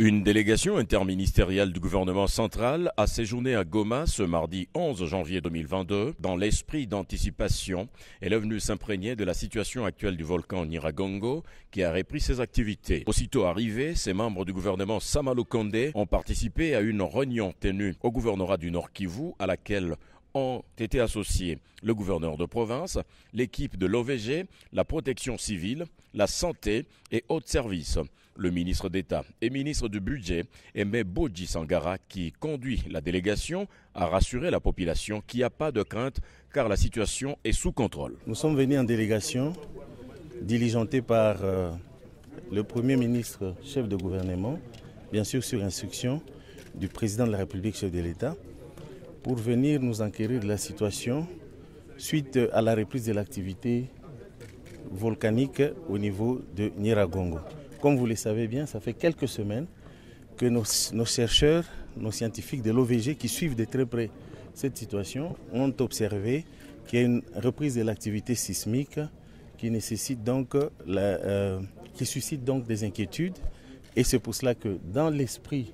Une délégation interministérielle du gouvernement central a séjourné à Goma ce mardi 11 janvier 2022. Dans l'esprit d'anticipation, elle est venue s'imprégner de la situation actuelle du volcan Nyiragongo qui a repris ses activités. Aussitôt arrivés, ces membres du gouvernement Sama Lukonde ont participé à une réunion tenue au gouvernorat du Nord Kivu à laquelle ont été associés le gouverneur de province, l'équipe de l'OVG, la protection civile, la santé et autres services. Le ministre d'État et ministre du Budget, Aimé Boji Sangara, qui conduit la délégation, a rassuré la population qu'il n'y a pas de crainte car la situation est sous contrôle. Nous sommes venus en délégation diligentée par le Premier ministre, chef de gouvernement, bien sûr sur instruction du président de la République, chef de l'État, pour venir nous enquérir de la situation suite à la reprise de l'activité volcanique au niveau de Nyiragongo. Comme vous le savez bien, ça fait quelques semaines que nos chercheurs, nos scientifiques de l'OVG qui suivent de très près cette situation ont observé qu'il y a une reprise de l'activité sismique qui suscite donc des inquiétudes. Et c'est pour cela que dans l'esprit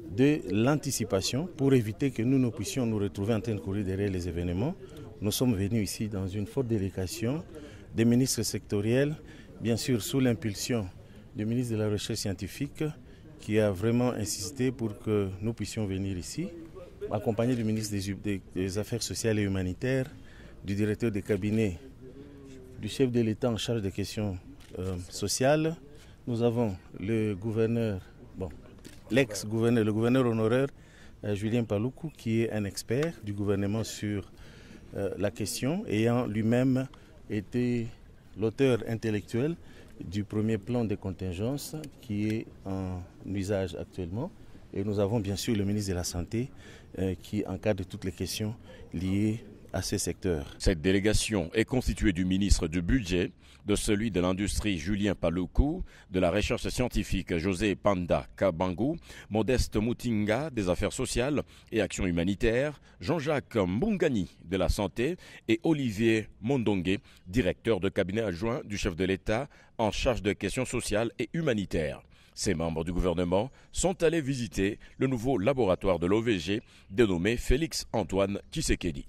de l'anticipation, pour éviter que nous puissions nous retrouver en train de courir derrière les événements, nous sommes venus ici dans une forte délégation des ministres sectoriels, bien sûr sous l'impulsion du ministre de la Recherche scientifique qui a vraiment insisté pour que nous puissions venir ici, accompagné du ministre des Affaires sociales et humanitaires, du directeur de cabinet, du chef de l'État en charge des questions sociales. Nous avons le gouverneur, l'ex-gouverneur, le gouverneur honoraire Julien Paluku, qui est un expert du gouvernement sur la question, ayant lui-même été l'auteur intellectuel du premier plan de contingence qui est en usage actuellement. Et nous avons bien sûr le ministre de la Santé qui encadre toutes les questions liées à ces secteurs. Cette délégation est constituée du ministre du Budget, de celui de l'Industrie Julien Paluku, de la Recherche scientifique José Panda Kabangu, Modeste Mutinga des Affaires sociales et Actions humanitaires, Jean-Jacques Mbungani de la Santé et Olivier Mondongue, directeur de cabinet adjoint du chef de l'État en charge de questions sociales et humanitaires. Ces membres du gouvernement sont allés visiter le nouveau laboratoire de l'OVG dénommé Félix Antoine Tshisekedi.